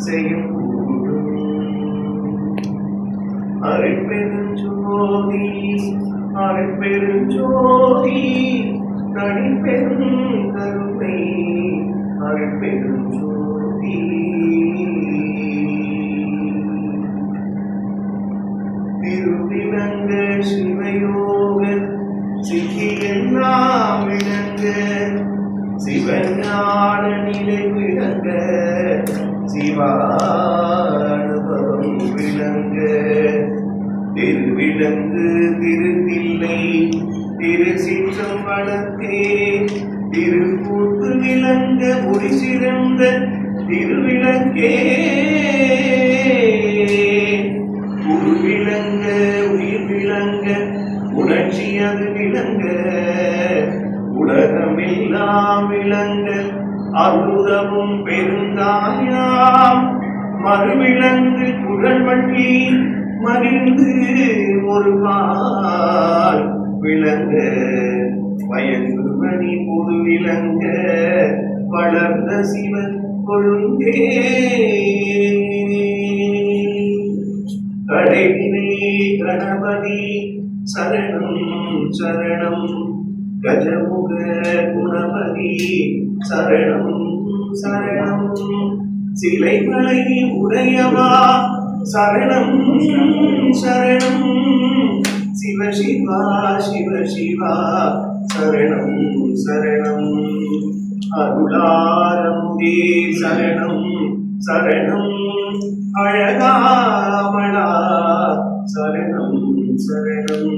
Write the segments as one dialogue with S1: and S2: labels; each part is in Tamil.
S1: செய்யும் அருட்பெருஞ்சோதி அருட்பெருஞ்சோதி தனிப்பெருங்கருணை அருட்பெருஞ்சோதி திருவிளங்க சிவயோக சிக்கியெல்லாம் விளங்க சிவஞான நிலை விளங்க சிவானுபவம் விளங்க திருவிளங்கு திருத்தில்லை திருச்சிற்றம்பலத்தே திருக்கூத்து விளங்க ஒளி சிறந்த திருவிளங்கே உரு விளங்க உயிர் விளங்க உணர்ச்சி அது விளங்க உலகமெல்லாம் விளங்க அற்புதமும் பெருந்தாயாம் மறுவிளங்கு குரல் வண்டி மகிழ்ந்து ஒரு பால் விளங்க வயங்கு மணி பொது விளங்க வளர்ந்த சிவன் கொழுந்தே கடைவினை கணபதி சரணம் சரணம் கஜமுக குணபதி சரணம் சரணம் சிலைமலை உடையவா சரணம் சரணம் சிவ சிவா சிவ சிவா சரணம் சரணம் அருளாரம்பே சரணம் சரணம் அழகாமளா சரணம் சரணம்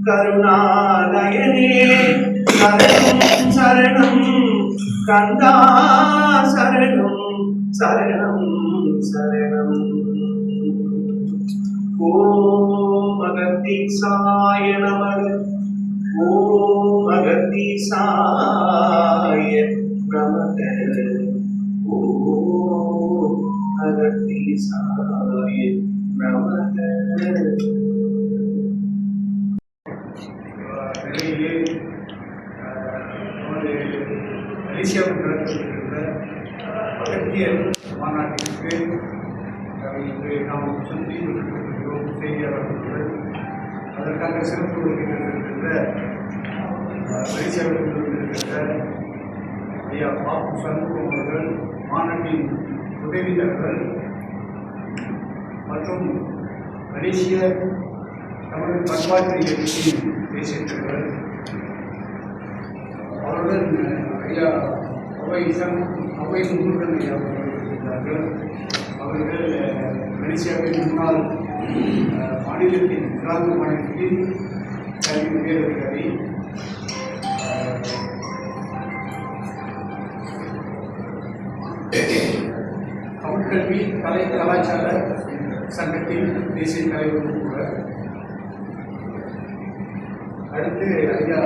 S1: கருணாலயனே சரணம் சரணம் கந்தா சரணம் சரணம் சரணம் ஓம் அகத்தீசாய நமக ஓம் அகத்தீசாய நமக ஓம் அகத்தீசாய நமக.
S2: மலேசியாவில் நடத்தப்பட்டிருந்த அகத்தியர் மாநாட்டிற்கு இன்று நாம் சுற்றி கொண்டிருக்கிறோம் செய்தியாளர்கள். அதற்காக சிறப்பு இருக்கின்ற மலேசியாவில் இருக்கின்ற ஐயா பாப்பு சண்முகம் அவர்கள், மாநாட்டின் உதவியாளர்கள் மற்றும் மலேசிய தமிழ் பண்பாட்டு இயக்கத்தின் தேசிய தலைவர் அவருடன் ஐயா அவை முருகன் ஐயா அவர்கள் இருக்கிறார்கள். அவர்கள் மலேசியாவின் முன்னாள் மாநிலத்தின் கிராம மாநிலத்தின் கல்வி உயர் அதிகாரி. தமிழ்கல்வி கலை கலாச்சார சங்கத்தின் தேசிய தலைவரும் கூட. அடுத்து ஐயா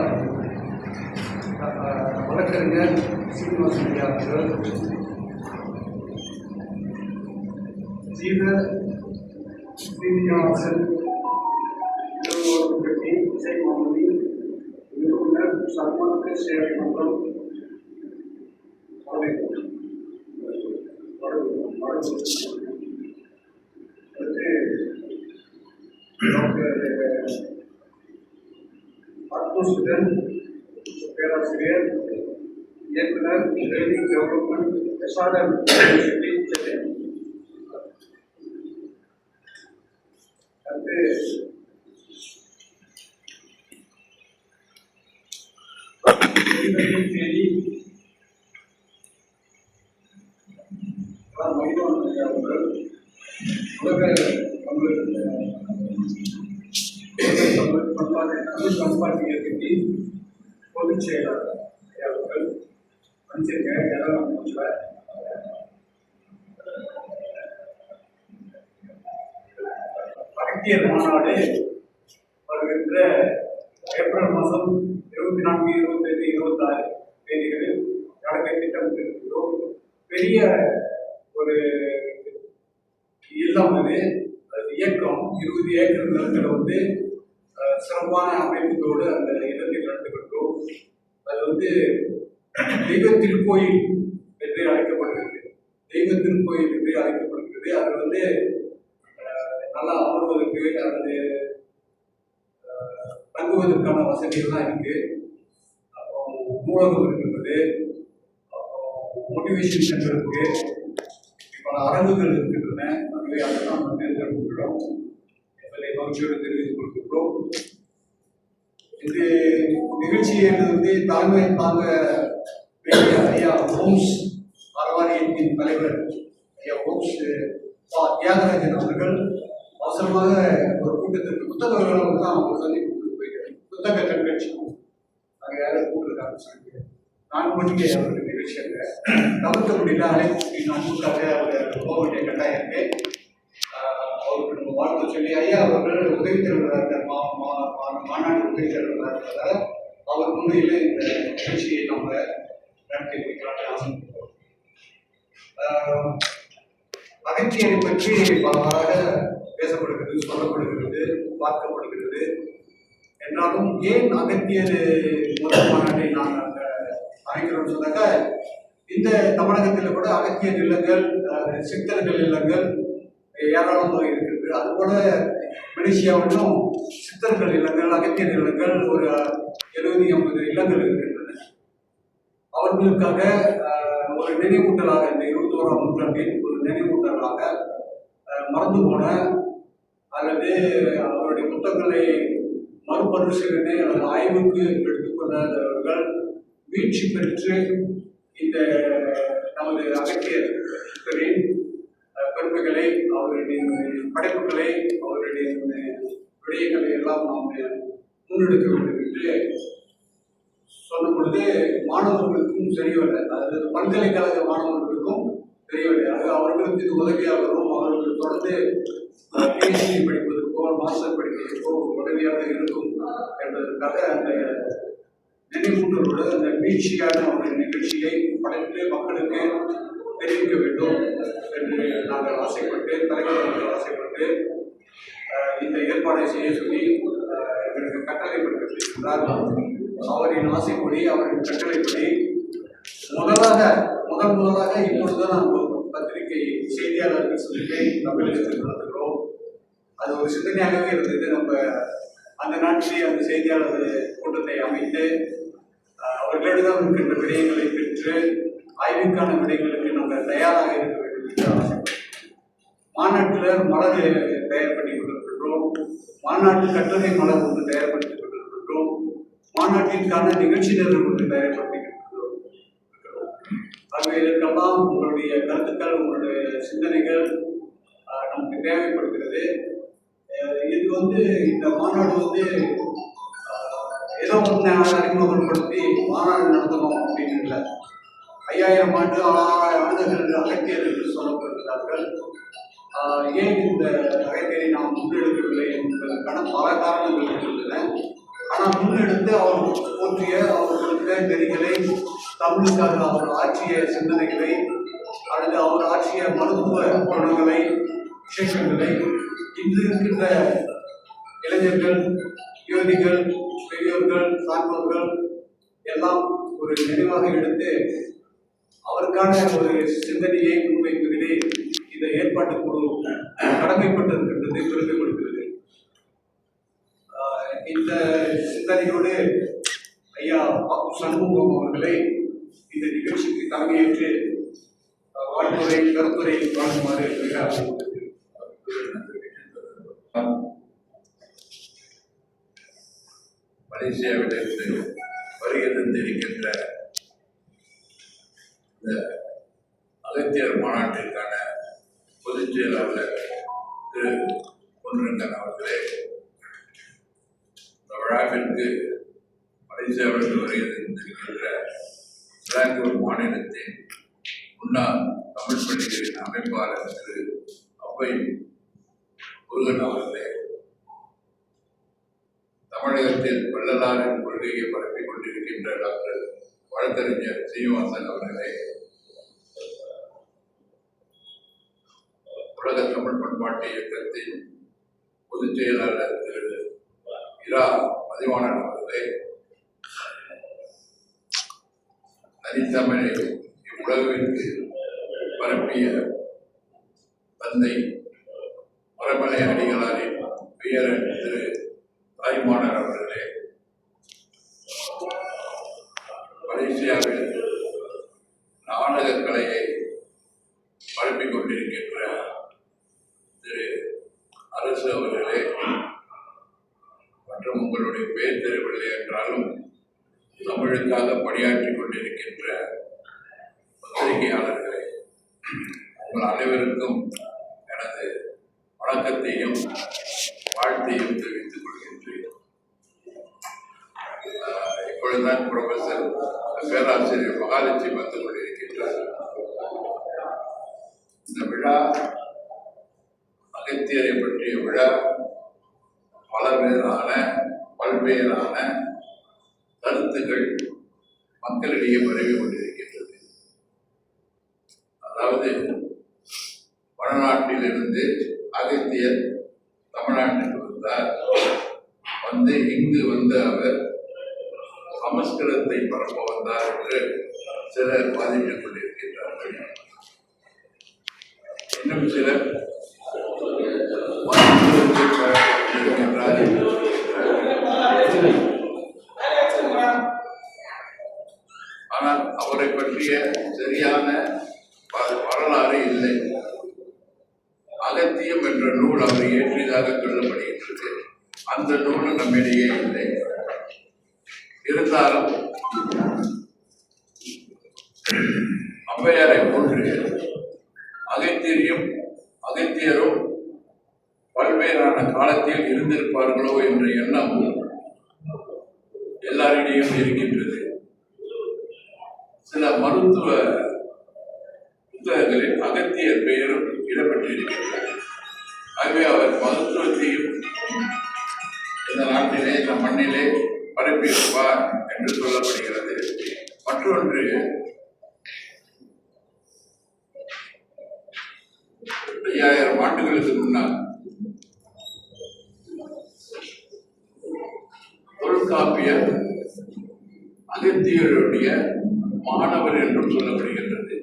S2: வழக்கறிஞர் சீனிவாசன் ஐயா அவர்கள், ஜீவ சீனிவாசன் கட்சி இசை மாமணி நிறுவனர் சன்மார்க்க சேவை மன்றம் அடுத்து டாக்டர் ஆத்மசுதன் பேராசிரியர் இயக்குனர் Delhi government SRM university Chennai. அடுத்து தேதி அவர்கள் உலக தமிழ் பண்பாட்டு இயக்கத்தின் பொதுச் செயலாளர் அவர்கள் வந்திருக்க யாரும் அகத்தியர் மாநாடு வருகின்ற ஏப்ரல் மாதம் 24, 25, 26 தேதிகளில் நடக்க திட்டமிட்டிருக்கிறோம். பெரிய ஒரு இல்லம் அது இயக்கம் 20 ஏக்கர் நிலத்தில் சிறப்பான அமைப்புகளோடு அந்த இடத்தில் நடந்துகின்றோம். அது தெய்வ திருக்கோயில் என்று அழைக்கப்படுகிறது. தெய்வ திருக்கோயில் என்று அழைக்கப்படுகிறது. அது நல்லா அமர்வதற்கு அல்லது தங்குவதற்கான வசதிகள்லாம் இருக்கு. அப்புறம் நூலகம் இருக்கின்றது, அப்புறம் மோட்டிவேஷன் சென்டர் இருக்கு, பல அரங்குகள் இருக்கின்றன. ஆகவே அதெல்லாம் தேர்ந்தெடுக்கிறோம் என்பதை மகிழ்ச்சியோடு தெரிவித்துக் கொள்கின்றோம். இந்த நிகழ்ச்சியை தலைமை தாங்க வேண்டிய ஐயா ஹோம்ஸ் அறவாரியத்தின் தலைவர் ஐயா ஹோம்ஸ் தியாகராஜன் அவர்கள் அவசரமாக ஒரு கூட்டத்திற்கு புத்தகங்களை தான் அவங்க சந்திப்பு போயிருக்காங்க. புத்தக கண்காட்சி அங்கே யாரும் கூப்பிட்டுருக்காங்கன்னு சொல்லிட்டு 4 மணிக்கு அவருக்கு நிகழ்ச்சியாக தவிர்க்க முடியல. அழைப்பு 4க்காக அவர் போக வேண்டிய கட்டாயம் இருக்கு. அவருக்கு நம்ம வாழ்த்து சொல்லி ஐயா அவர்கள் உதவி தலைவராக மாநாடு உதவி தலைவராக இருப்பதால் அவர் முன்னிலையில் இந்த நிகழ்ச்சியை நம்ம நடத்தி வைக்கலாம்னு ஆசைப்படுறோம். அகத்தியரை பற்றி பலவாறாக பேசப்படுகிறது, சொல்லப்படுகிறது, பார்க்கப்படுகிறது. என்றாலும் ஏன் அகத்தியர் முதல் மாநாட்டை நாங்கள் அங்கே அமைக்கிறோம்னு சொன்னாக்கா, இந்த தமிழகத்தில் கூட அகத்தியர் இல்லங்கள், சித்தர்கள் இல்லங்கள் ஏராளமாக இருக்கிறது. அதுபோல மலேசியாவிலும் சித்தர்கள் இல்லங்கள், அகத்தியர் இல்லங்கள் ஒரு 70-80 இல்லங்கள் இருக்கின்றன. அவர்களுக்காக ஒரு நினைவூட்டலாக இந்த 21ஆம் நூற்றாண்டில் ஒரு நினைவூட்டலாக மறந்து போன அல்லது அவருடைய புத்தகங்களை மறுபரிசீலனை அல்லது ஆய்வுக்கு எடுத்துக்கொண்டாதவர்கள் மீட்சி பெற்று இந்த நமது அகத்தியரின் பெருமைகளை, அவருடைய படைப்புகளை, அவருடைய விடயங்களை எல்லாம் நாம் முன்னெடுக்க வேண்டும் என்று சொல்லும் பொழுது மாணவர்களுக்கும் தெரியவில்லை. அதாவது பல்கலைக்கழக மாணவர்களுக்கும் தெரியவில்லை. அது அவர்களுக்கு இது உதவியாக வரும். அவர்கள் தொடர்ந்து PhD படிப்பதற்கோ மாஸ்டர் படிப்பதற்கோ உதவியாக இருக்கும் என்பதற்காக அந்த நினைவூட்டலோடு அந்த மீட்சியான ஒரு நிகழ்ச்சியை படைத்து மக்களுக்கு தெரிவிக்க வேண்டும் என்று நாங்கள் ஆசைப்பட்டு, தலைவர் ஆசைப்பட்டு இந்த ஏற்பாடை செய்ய சொல்லி எங்களுக்கு கட்டளைப்பட்டிருக்கிறார். அவரின் ஆசைப்படி, அவரின் கட்டளைப்படி முதலாக இப்பொழுதுதான் நாம் பத்திரிகை செய்தியாளர்கள் சொல்லிட்டு தமிழகத்தில் நடத்துகிறோம். அது ஒரு சிந்தனையாகவே இருந்தது. நம்ம அந்த நாட்டிலே அந்த செய்தியாளர் கூட்டத்தை அமைத்து அவர்களிடம் இருக்கின்ற விடயங்களை பெற்று ஆய்வுக்கான விடயங்களுக்கு நம்ம தயாராக இருக்க வேண்டும் என்று ஆசைப்பட்டோம். மாநாட்டில் மலர் தயார் பண்ணி கொண்டிருக்கின்றோம். மாநாட்டு கட்டுரை மலர் ஒன்று தயார்படுத்தி கொண்டிருக்கின்றோம். மாநாட்டிற்கான நிகழ்ச்சி நிரல் ஒன்று தயார்படுத்தி கொண்டிருக்கிறோம். ஆகவே இதற்கெல்லாம் உங்களுடைய கருத்துக்கள், உங்களுடைய சிந்தனைகள் நமக்கு தேவைப்படுகிறது. இது இந்த மாநாடு ஏதோ ஒன்று அறிமுகப்படுத்தி மாநாடு நடத்தணும் அப்படின்னு இல்லை. 5000 ஆண்டு 6000 ஆண்டுகள் அகத்தியர் என்று சொல்லப்படுகிறார்கள். ஏன் இந்த அகத்தியரை நாம் முன்னெடுக்கவில்லை என்பதற்கான பல காரணங்கள் இருக்கின்றன. ஆனால் முன்னெடுத்து அவர் போற்றிய, அவர் கொடுத்த நெறிகளை, தமிழுக்காக அவர் ஆற்றிய சிந்தனைகளை அல்லது அவர் ஆற்றிய மருத்துவ குணங்களை, விசேஷங்களை இன்று இருக்கின்ற இளைஞர்கள், யுவதிகள், பெரியோர்கள், சான்றோர்கள் எல்லாம் ஒரு நினைவாக எடுத்து அவருக்கான ஒரு சிந்தனையை முன்வைப்பதிலே இந்த ஏற்பாட்டு குழு கடமைப்பட்டிருக்கின்றது, பெருமைப்படுகிறது. இந்த சிந்தனையோடு ஐயா சண்முகம் அவர்களை இந்த நிகழ்ச்சிக்கு தலைமையேற்று வாழ்த்துறை, கருத்துரை வழங்குமாறு
S3: மலேசியாவிலிருந்து வருகை தந்திருக்கின்ற இந்த அகத்தியர் மாநாட்டிற்கான பொதுச் செயலாளர் திரு பொன்ரங்கன் அவர்களே, இந்த விழாவிற்கு மலேசியாவிலிருந்து வருகை தந்திருக்கின்ற சிலாங்கூர் மாநிலத்தின் முன்னாள் தமிழ் பள்ளிகளின் அமைப்பாளர் திரு அவ்வை முருகன் அவர்களே, தமிழகத்தில் வள்ளலாரின் கொள்கையை பரப்பிக் கொண்டிருக்கின்ற டாக்டர் வழக்கறிஞர் சீனிவாசன் அவர்களே, உலக தமிழ் பண்பாட்டு இயக்கத்தின் பொதுச் செயலாளர் திரு இரா மதிவாணன் அவர்களே, தனித்தமிழை இவ்வுலகிற்கு பரப்பிய தந்தை மரமலை அடிகளாரின் பெயரன் திரு தாய்மானர் அவர்களே, மலேசியாவில் நாடகக் கலையை பரப்பிக் கொண்டிருக்கின்ற திரு அரசு அவர்களே, மற்றும் உங்களுடைய பெயர் தெரியவில்லை என்றாலும் தமிழுக்காக பணியாற்றிக் கொண்டிருக்கின்ற பத்திரிகையாளர்களே, உங்கள் அனைவருக்கும் எனது வணக்கத்தையும் வாழ்த்தையும் தெரிவித்துக் கொள்கின்றேன். இப்பொழுதுதான் புரொஃபசர் பேராசிரியர் மகாலட்சுமி வந்து கொண்டிருக்கின்றார். இந்த விழா அகத்தியரை பற்றிய விழா பல்வேறான கருத்துக்கள் மக்களிடையே பரவி கொண்டிருக்கின்றது. அதாவது வடநாட்டிலிருந்து அகத்தியர் தமிழ்நாட்டிற்கு வந்தார். இங்கு வந்த அவர் சமஸ்கிருதத்தை பரப்ப வந்தார் என்று சிலர் வாதிட்டுக் கொண்டிருக்கின்றார்கள். இன்னும் சிலர் ஆனால் அவரை பற்றிய சரியான வரலாறு இல்லை. அகத்தியம் என்ற நூல் அவர் இயற்றியதாக சொல்லப்படுகின்றது. அந்த நூல் நம்மிடையே இல்லை. இருந்தாலும் ஔவையாரை போன்று அகத்தியரும் பல்வேறான காலத்தில் இருந்திருப்பார்களோ என்ற எண்ணம் எல்லாரிடையும் இருக்கின்றது. சில மருத்துவ புத்தகங்களில் அகத்தியர் பெயரும் இடம்பெற்றிருக்கின்றது. ஆகவே அவர் மருத்துவத்தையும் இந்த நாட்டிலே, இந்த மண்ணிலே பரப்பியிருப்பார் என்று சொல்லப்படுகிறது. மற்றொன்று, 5000 ஆண்டுகளுக்கு முன்னால் தொல்காப்பியர் அகத்தியருடைய மாணவர் என்றும் சொல்லப்படுகின்றது.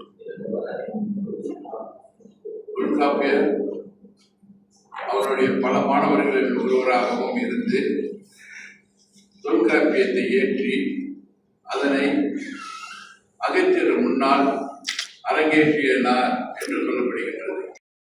S3: தொல்காப்பியர் அவருடைய பல மாணவர்களில் ஒருவராகவும் இருந்து தொல்காப்பியத்தை ஏற்றி அதனை அகத்தியர் முன்னால் அரங்கேற்றினார் என்று சொல்லப்படுகின்றது.